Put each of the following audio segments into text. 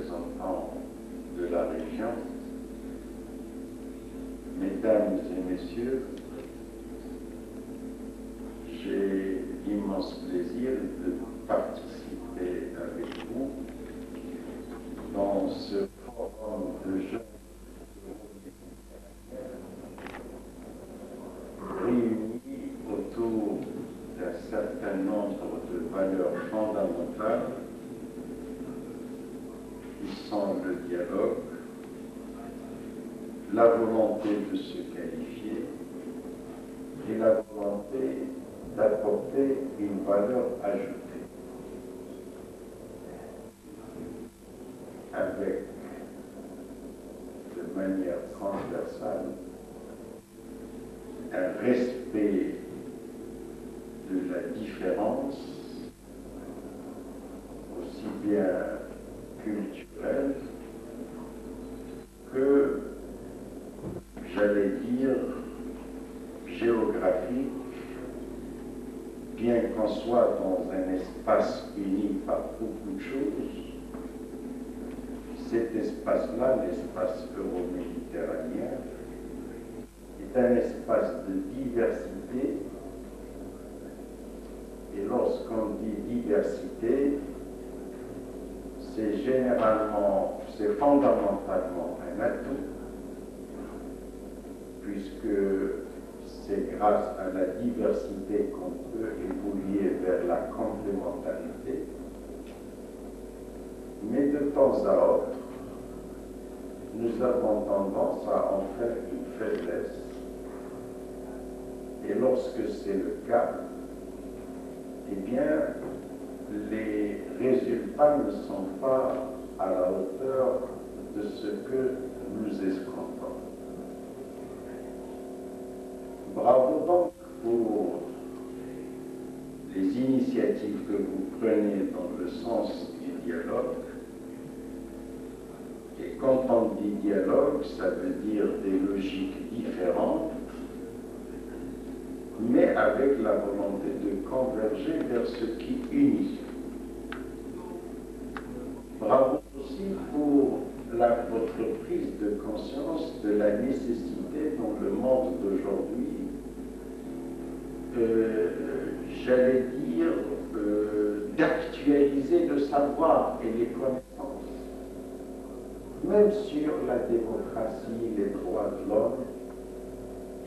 représentants de la région, mesdames et messieurs, j'ai l'immense plaisir de participer avec vous dans ce forum de jeunes réunis autour d'un certain nombre de valeurs fondamentales qui sont le dialogue, la volonté de se qualifier et la volonté d'apporter une valeur ajoutée. Avec, de manière transversale, un respect de la différence, aussi bien culturelle que, j'allais dire, géographique, bien qu'on soit dans un espace uni par beaucoup de choses. Cet espace-là, l'espace euro-méditerranéen, est un espace de diversité. Et lorsqu'on dit diversité, c'est fondamentalement un atout, puisque c'est grâce à la diversité qu'on peut évoluer vers la complémentarité. Mais de temps à autre, nous avons tendance à en faire une faiblesse. Et lorsque c'est le cas, eh bien, les résultats ne sont pas à la hauteur de ce que nous escomptons. Bravo donc pour les initiatives que vous prenez dans le sens du dialogue. Et quand on dit dialogue, ça veut dire des logiques différentes, mais avec la volonté de converger vers ce qui unit. Bravo aussi pour votre prise de conscience de la nécessité dans le monde d'aujourd'hui, j'allais dire, d'actualiser le savoir et les connaissances, même sur la démocratie, les droits de l'homme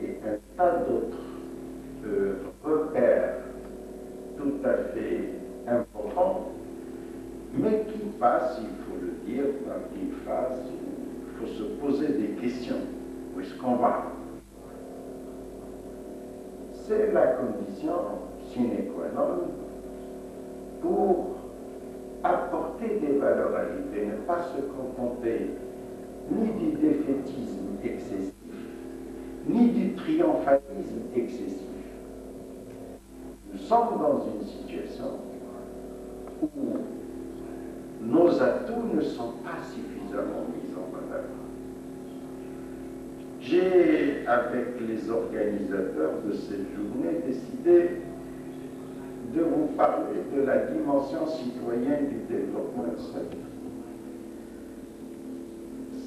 et un tas d'autres repères tout à fait importants, mais qui passent, il faut le dire, par une phase où il faut se poser des questions. Où est-ce qu'on va? C'est la condition sine qua non pour apporter des valeurs ajoutées, ne pas se contenter ni du défaitisme excessif, ni du triomphalisme excessif. Nous sommes dans une situation où nos atouts ne sont pas suffisamment mis en valeur. J'ai, avec les organisateurs de cette journée, décidé de vous parler de la dimension citoyenne du développement durable.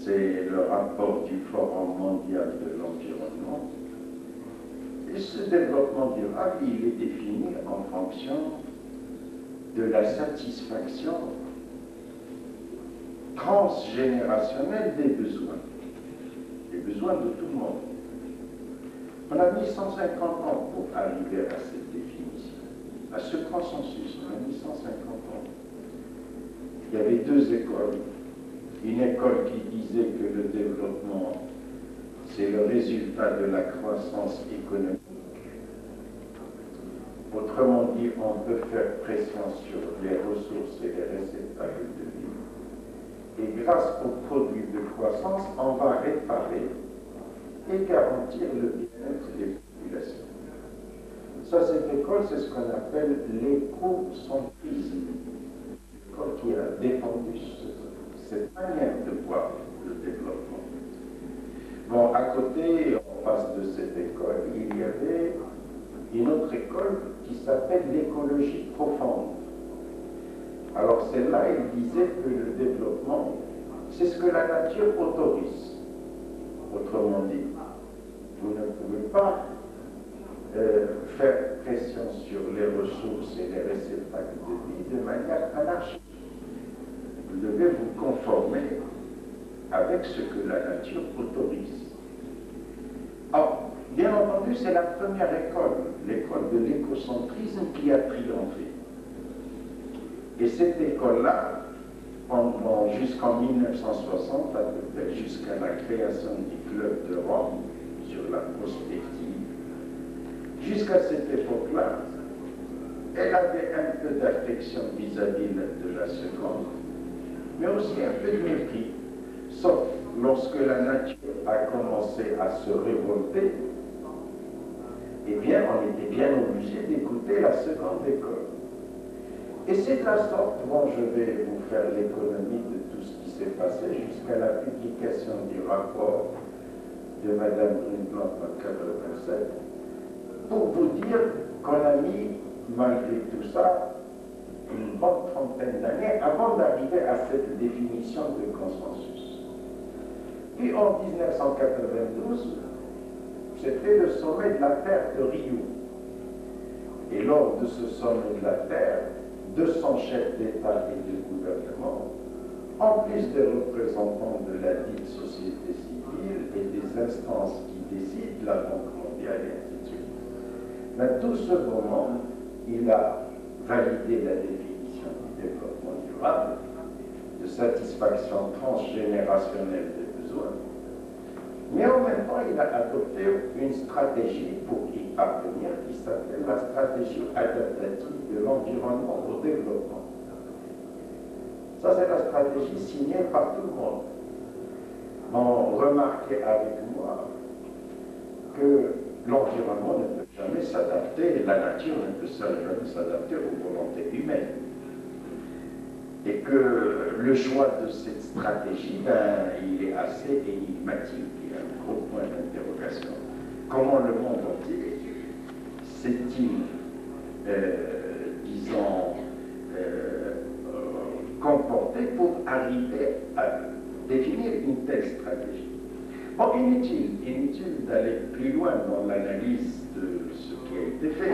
C'est le rapport du Forum mondial de l'environnement. Et ce développement durable, il est défini en fonction de la satisfaction transgénérationnelle des besoins de tout le monde. On a mis 150 ans pour arriver à cette définition, à ce consensus. On a mis 150 ans. Il y avait deux écoles. Une école qui disait que le développement, c'est le résultat de la croissance économique. Autrement dit, on peut faire pression sur les ressources et les réceptacles de vie. Et grâce aux produits de croissance, on va réparer et garantir le bien-être des populations. Ça, cette école, c'est ce qu'on appelle l'écocentrisme. L'école qui a défendu cette manière de voir le développement. Bon, à côté, en face de cette école, il y avait une autre école qui s'appelle l'écologie profonde, Alors celle-là, il disait que le développement, c'est ce que la nature autorise. Autrement dit, vous ne pouvez pas faire pression sur les ressources et les réceptacles de vie de manière anarchique. Vous devez vous conformer avec ce que la nature autorise. Or, bien entendu, c'est la première école, l'école de l'écocentrisme, qui a triomphé. Et cette école-là, jusqu'en 1960, à peu près, jusqu'à la création du Club de Rome sur la prospective, jusqu'à cette époque-là, elle avait un peu d'affection vis-à-vis de la seconde, mais aussi un peu de mépris. Sauf lorsque la nature a commencé à se révolter, eh bien, on était bien obligé d'écouter la seconde école. Et c'est de la sorte dont je vais vous faire l'économie de tout ce qui s'est passé jusqu'à la publication du rapport de Mme Brundtland en 1987, pour vous dire qu'on a mis, malgré tout ça, une bonne trentaine d'années avant d'arriver à cette définition de consensus. Puis en 1992, c'était le sommet de la Terre de Rio. Et lors de ce sommet de la Terre, 200 chefs d'État et de gouvernement, en plus des représentants de la dite société civile et des instances qui décident, la Banque mondiale et ainsi de suite. Mais tout ce moment, il a validé la définition du développement durable, de satisfaction transgénérationnelle des besoins, mais en même temps, il a adopté une stratégie pour y parvenir qui s'appelle la stratégie adaptative de l'environnement au développement. Ça, c'est la stratégie signée par tout le monde. On remarquait avec moi que l'environnement ne peut jamais s'adapter, la nature ne peut jamais s'adapter aux volontés humaines. Et que le choix de cette stratégie, il est assez énigmatique, il y a un gros point d'interrogation. Comment le monde entier s'est-il, disons, comporté pour arriver à définir une telle stratégie? Bon, inutile d'aller plus loin dans l'analyse de ce qui a été fait.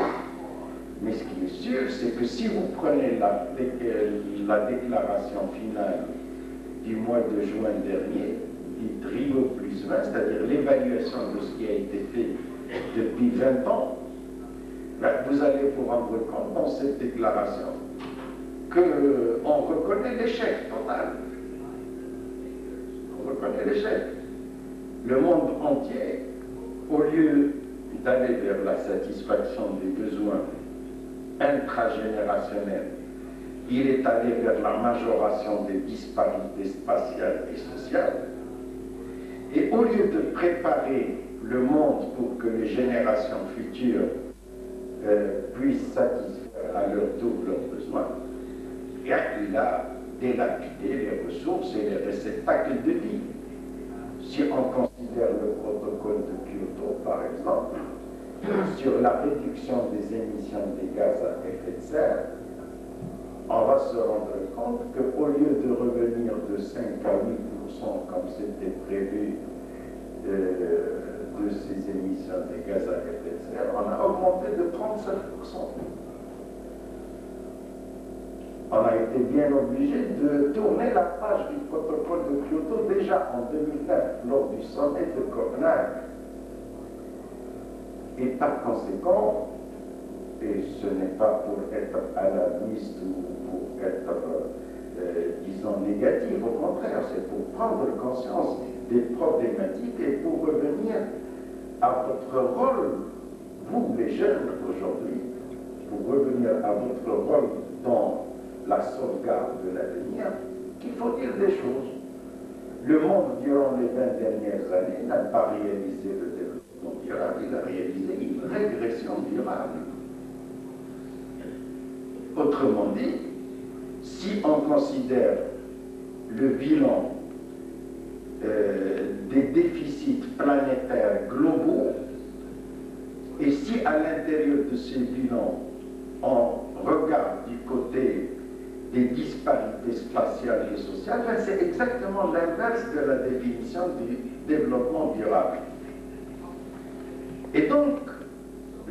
Mais ce qui est sûr, c'est que si vous prenez la déclaration finale du mois de juin dernier, dite Rio plus 20, c'est-à-dire l'évaluation de ce qui a été fait depuis 20 ans, vous allez vous rendre compte dans cette déclaration qu'on reconnaît l'échec total. On reconnaît l'échec. Le monde entier, au lieu d'aller vers la satisfaction des besoins intragénérationnels, il est allé vers la majoration des disparités spatiales et sociales. Et au lieu de préparer le monde pour que les générations futures puissent satisfaire à leur tour leurs besoins, il a délapidé les ressources et les réceptacles de vie. Si on considère le protocole de Kyoto, par exemple, sur la réduction des émissions de gaz à effet de serre, on va se rendre compte qu'au lieu de revenir de 5 à 8% comme c'était prévu de ces émissions de gaz à effet de serre, on a augmenté de 35%. On a été bien obligé de tourner la page du protocole de Kyoto déjà en 2009, lors du sommet de Copenhague. Et par conséquent, et ce n'est pas pour être alarmiste ou pour être, disons, négatif, au contraire, c'est pour prendre conscience des problématiques et pour revenir à votre rôle, vous les jeunes aujourd'hui, pour revenir à votre rôle dans la sauvegarde de l'avenir, qu'il faut dire des choses. Le monde, durant les 20 dernières années, n'a pas réalisé le développement durable, il a réalisé une régression durable. Autrement dit, si on considère le bilan des déficits planétaires globaux, et si à l'intérieur de ces bilans, on regarde du côté des disparités spatiales et sociales, ben c'est exactement l'inverse de la définition du développement durable. Et donc,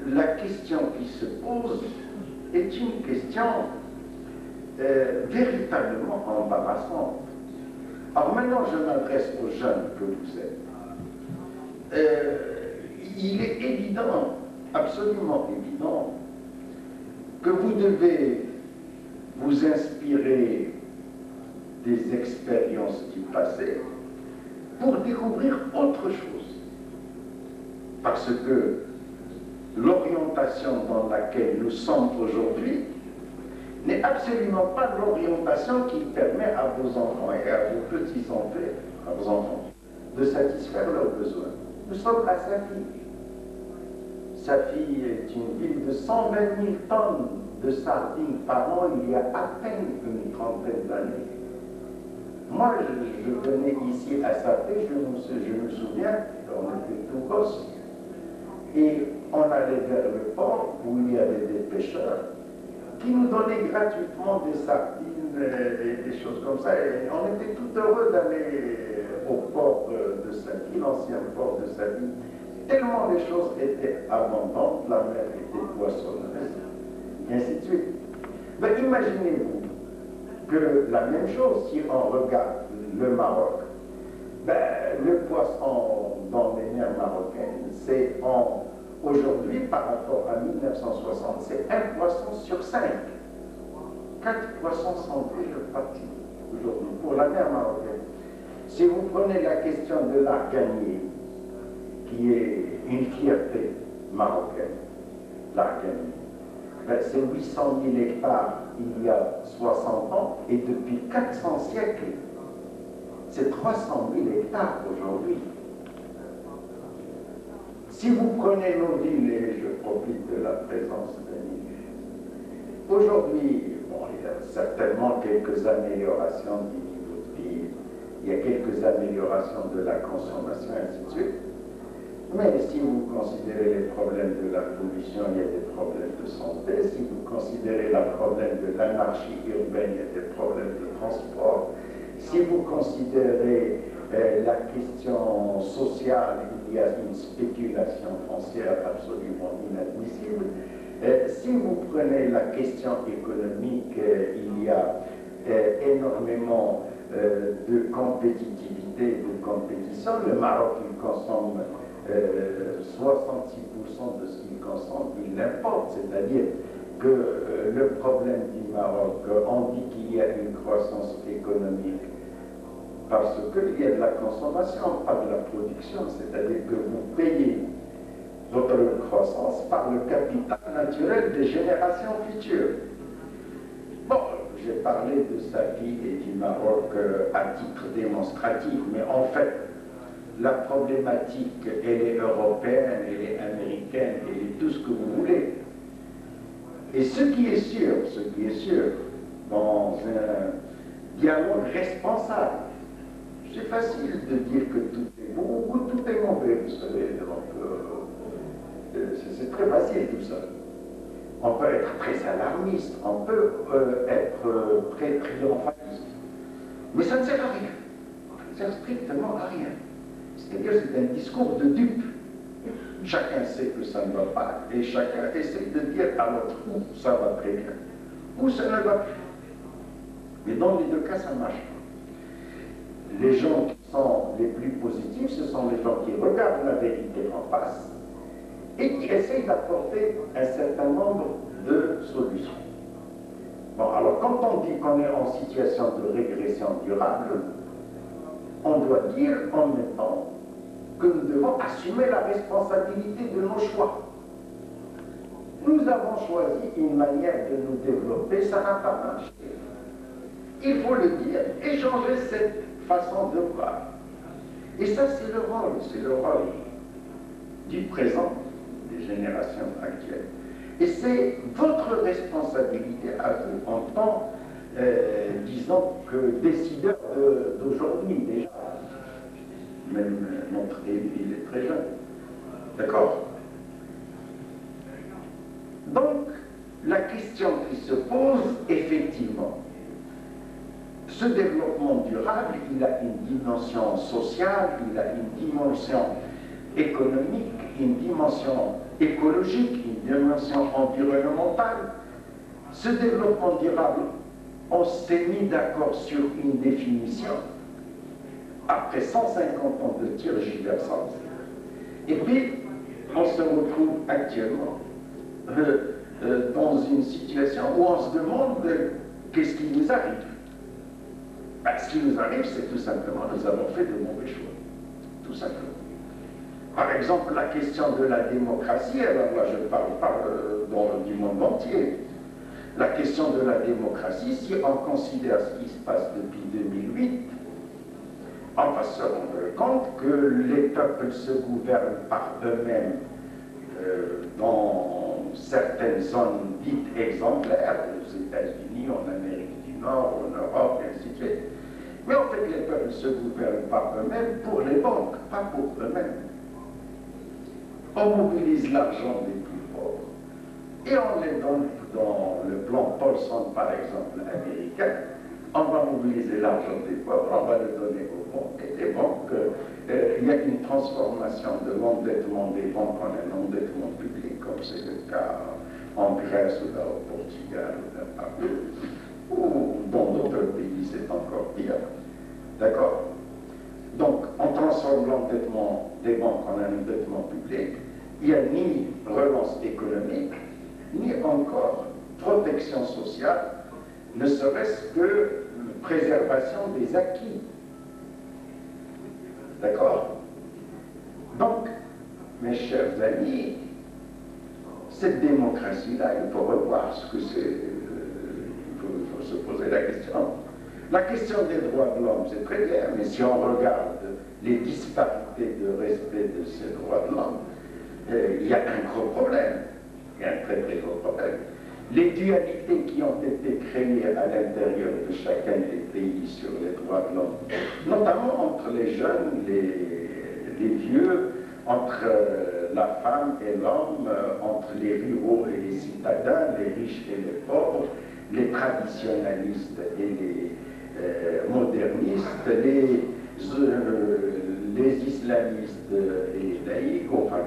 la question qui se pose est une question véritablement embarrassante. Alors maintenant, je m'adresse aux jeunes que vous êtes. Il est évident, absolument évident, que vous devez vous inspirer des expériences du passé pour découvrir autre chose. Parce que l'orientation dans laquelle nous sommes aujourd'hui n'est absolument pas l'orientation qui permet à vos enfants et à vos petits-enfants, de satisfaire leurs besoins. Nous sommes à Safi. Safi est une ville de 120 000 tonnes de sardines par an il y a à peine une trentaine d'années. Moi, je venais ici à Safi, je me souviens, on était tout gosse, et on allait vers le port où il y avait des pêcheurs qui nous donnaient gratuitement des sardines et des choses comme ça. Et on était tout heureux d'aller au port de Safi, l'ancien port de Safi. Tellement les choses étaient abondantes, la mer était poissonneuse, et ainsi de suite. Mais imaginez-vous que la même chose, si on regarde le Maroc, le poisson dans les mers marocaines, c'est aujourd'hui, par rapport à 1960, c'est un poisson sur 5. 4 poissons sont déjà partis aujourd'hui pour la mer marocaine. Si vous prenez la question de l'arganier, qui est une fierté marocaine, l'arganier, c'est 800 000 hectares il y a 60 ans, et depuis 400 siècles, c'est 300 000 hectares aujourd'hui. Si vous prenez nos villes, et je profite de la présence de aujourd'hui, bon, il y a certainement quelques améliorations du niveau de vie, il y a quelques améliorations de la consommation, et ainsi de suite. Mais si vous considérez les problèmes de la pollution, il y a des problèmes de santé. Si vous considérez le problème de l'anarchie urbaine, il y a des problèmes de transport. Si vous considérez la question sociale, il y a une spéculation foncière absolument inadmissible. Si vous prenez la question économique, il y a énormément de compétitivité, de compétition. Le Maroc, il consomme 66% de ce qu'il consomme, il l'importe, c'est-à-dire que le problème du Maroc, on dit qu'il y a une croissance économique parce qu'il y a de la consommation, pas de la production, c'est-à-dire que vous payez votre croissance par le capital naturel des générations futures. Bon, j'ai parlé de Safi et du Maroc à titre démonstratif, mais en fait, la problématique, elle est européenne, elle est américaine, elle est tout ce que vous voulez. Et ce qui est sûr, dans un dialogue responsable, c'est facile de dire que tout est beau ou tout est mauvais, vous savez, c'est très facile tout ça. On peut être très alarmiste, on peut être très triomphaliste, mais ça ne sert à rien, ça ne sert strictement à rien. C'est-à-dire c'est un discours de dupe. Chacun sait que ça ne va pas et chacun essaie de dire à l'autre où ça va très bien, où ça ne va plus. Mais dans les deux cas, ça ne marche pas. Les gens qui sont les plus positifs, ce sont les gens qui regardent la vérité en face et qui essayent d'apporter un certain nombre de solutions. Bon, alors quand on dit qu'on est en situation de régression durable, on doit dire en même temps que nous devons assumer la responsabilité de nos choix. Nous avons choisi une manière de nous développer, ça n'a pas marché. Il faut le dire et changer cette façon de voir. Et ça, c'est le rôle du présent, des générations actuelles. Et c'est votre responsabilité à vous en tant, disons, que décideur d'aujourd'hui déjà. Même notre élu, il est très jeune. D'accord? Donc, la question qui se pose, effectivement, ce développement durable, il a une dimension sociale, il a une dimension économique, une dimension écologique, une dimension environnementale. Ce développement durable, on s'est mis d'accord sur une définition après 150 ans de tergiversance. Et puis, on se retrouve actuellement dans une situation où on se demande qu'est-ce qui nous arrive. Ben, ce qui nous arrive, c'est tout simplement nous avons fait de mauvais choix. Tout simplement. Par exemple, la question de la démocratie, alors là je parle du monde entier. La question de la démocratie, si on considère ce qui se passe depuis 2008, on va se rendre compte que les peuples se gouvernent par eux-mêmes dans certaines zones dites exemplaires, aux États-Unis, en Amérique du Nord, en Europe, et ainsi de suite. Mais en fait, les peuples se gouvernent par eux-mêmes pour les banques, pas pour eux-mêmes. On mobilise l'argent des plus pauvres et on les donne dans le plan Paulson, par exemple, américain. On va mobiliser l'argent des pauvres, on va le donner aux banques. Et les banques, il y a une transformation de l'endettement des banques en un endettement public, comme c'est le cas en Grèce ou là au Portugal ou là partout, ou dans d'autres pays c'est encore pire. D'accord? Donc, on transforme l'endettement des banques en un endettement public. Il n'y a ni relance économique, ni encore protection sociale, ne serait-ce que préservation des acquis. D'accord? Donc, mes chers amis, cette démocratie-là, il faut revoir ce que c'est. Il faut se poser la question. La question des droits de l'homme, c'est très bien, mais si on regarde les disparités de respect de ces droits de l'homme, il y a un gros problème. Il y a un très très gros problème. Les dualités qui ont été créées à l'intérieur de chacun des pays sur les droits de l'homme, notamment entre les jeunes, les vieux, entre la femme et l'homme, entre les ruraux et les citadins, les riches et les pauvres, les traditionalistes et les modernistes, les islamistes et les laïcs, enfin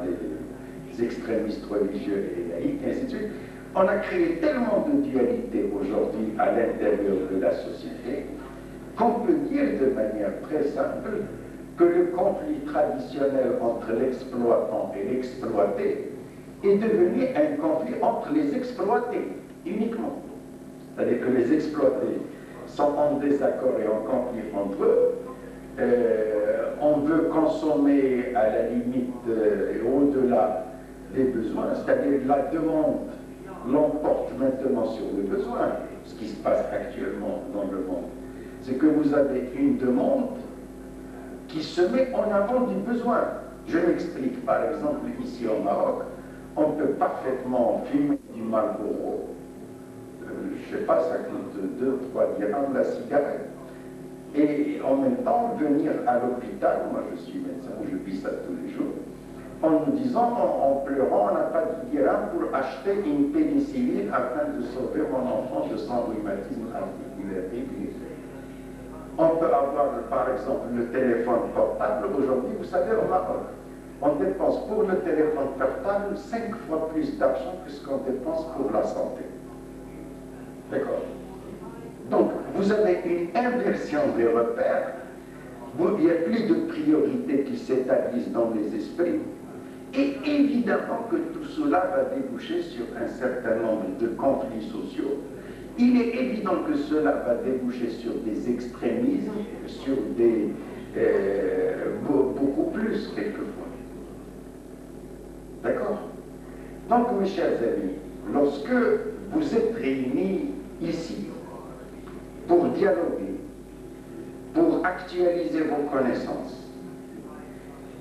les extrémistes religieux et les laïcs, et ainsi de suite. On a créé tellement de dualités aujourd'hui à l'intérieur de la société qu'on peut dire de manière très simple que le conflit traditionnel entre l'exploitant et l'exploité est devenu un conflit entre les exploités uniquement. C'est-à-dire que les exploités sont en désaccord et en conflit entre eux. On veut consommer à la limite et au-delà des besoins, c'est-à-dire la demande l'emporte maintenant sur le besoin. Ce qui se passe actuellement dans le monde, c'est que vous avez une demande qui se met en avant du besoin. Je m'explique, par exemple, ici au Maroc, on peut parfaitement fumer du Marlboro. Je ne sais pas, ça coûte 2-3 dirhams la cigarette. Et en même temps, venir à l'hôpital, moi je suis médecin, je vis ça tous les jours, en nous disant, en pleurant, on n'a pas de dirhams pour acheter une pénicilline afin de sauver mon enfant de son rhumatisme articulaire aigu. On peut avoir, par exemple, le téléphone portable. Aujourd'hui, vous savez, au Maroc, on dépense pour le téléphone portable 5 fois plus d'argent que ce qu'on dépense pour la santé. D'accord? Donc, vous avez une inversion des repères. Il n'y a plus de priorités qui s'établissent dans les esprits. Et évidemment que tout cela va déboucher sur un certain nombre de conflits sociaux. Il est évident que cela va déboucher sur des extrémismes, sur des beaucoup plus quelquefois. D'accord? Donc, mes chers amis, lorsque vous êtes réunis ici pour dialoguer, pour actualiser vos connaissances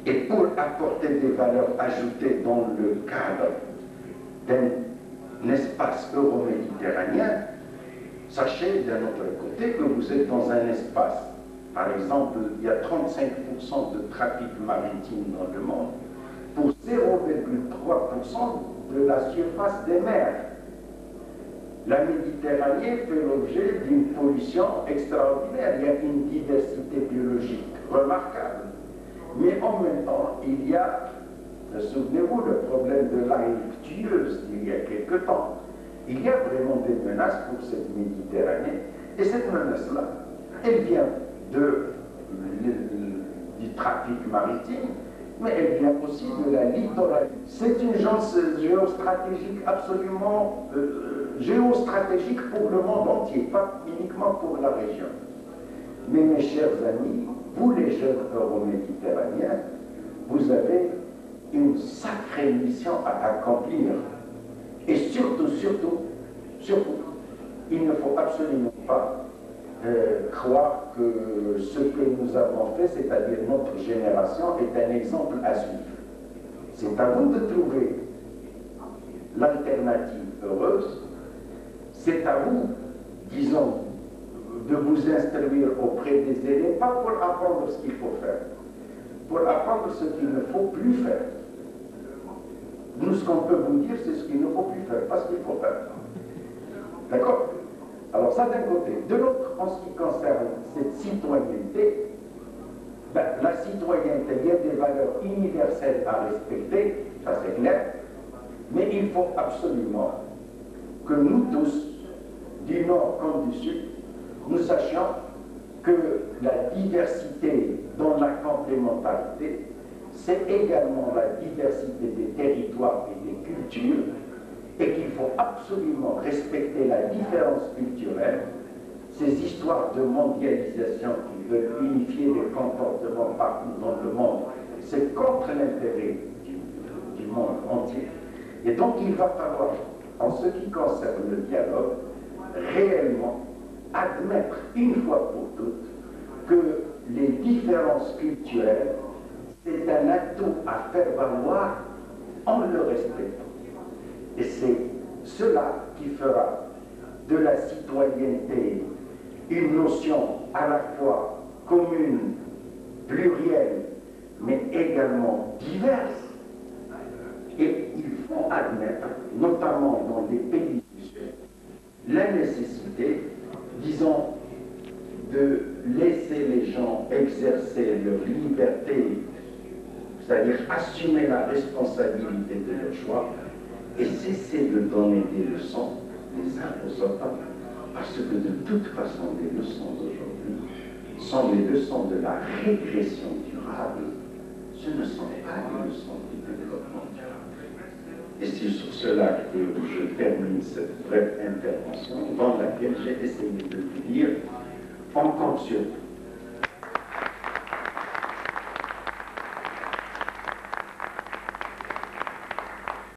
et pour apporter des valeurs ajoutées dans le cadre d'un espace euro-méditerranéen, sachez d'un autre côté que vous êtes dans un espace. Par exemple, il y a 35% de trafic maritime dans le monde pour 0,3% de la surface des mers. La Méditerranée fait l'objet d'une pollution extraordinaire. Il y a une diversité biologique remarquable. Mais en même temps, il y a, souvenez-vous, le problème de la ictueuse il y a quelque temps. Il y a vraiment des menaces pour cette Méditerranée. Et cette menace-là, elle vient du trafic maritime, mais elle vient aussi de la littorale. C'est une chance géostratégique absolument géostratégique pour le monde entier, pas uniquement pour la région. Mais mes chers amis, vous les jeunes euroméditerranéens, vous avez une sacrée mission à accomplir. Et surtout, il ne faut absolument pas croire que ce que nous avons fait, c'est-à-dire notre génération, est un exemple à suivre. C'est à vous de trouver l'alternative heureuse. C'est à vous, disons, de vous instruire auprès des élèves, pas pour apprendre ce qu'il faut faire, pour apprendre ce qu'il ne faut plus faire. Nous, ce qu'on peut vous dire, c'est ce qu'il ne faut plus faire, pas ce qu'il faut faire. D'accord? Alors ça d'un côté. De l'autre, en ce qui concerne cette citoyenneté, ben, la citoyenneté, il y a des valeurs universelles à respecter, ça c'est clair, mais il faut absolument que nous tous, du Nord comme du Sud, nous sachions que la diversité dans la complémentarité, c'est également la diversité des territoires et des cultures, et qu'il faut absolument respecter la différence culturelle, ces histoires de mondialisation qui veulent unifier les comportements partout dans le monde, c'est contre l'intérêt du monde entier. Et donc il va falloir, en ce qui concerne le dialogue, réellement admettre une fois pour toutes que les différences culturelles, c'est un atout à faire valoir en le respectant. Et c'est cela qui fera de la citoyenneté une notion à la fois commune, plurielle, mais également diverse. Et il faut admettre, notamment dans les pays du Sud, la nécessité, disons, de laisser les gens exercer leur liberté, c'est-à-dire assumer la responsabilité de leur choix, et cesser de donner des leçons les uns aux autres, parce que de toute façon, les leçons d'aujourd'hui sont les leçons de la régression durable, ce ne sont pas les leçons du développement durable. Et c'est sur cela que je termine cette brève intervention dans laquelle j'ai essayé de vous dire, on compte sur vous.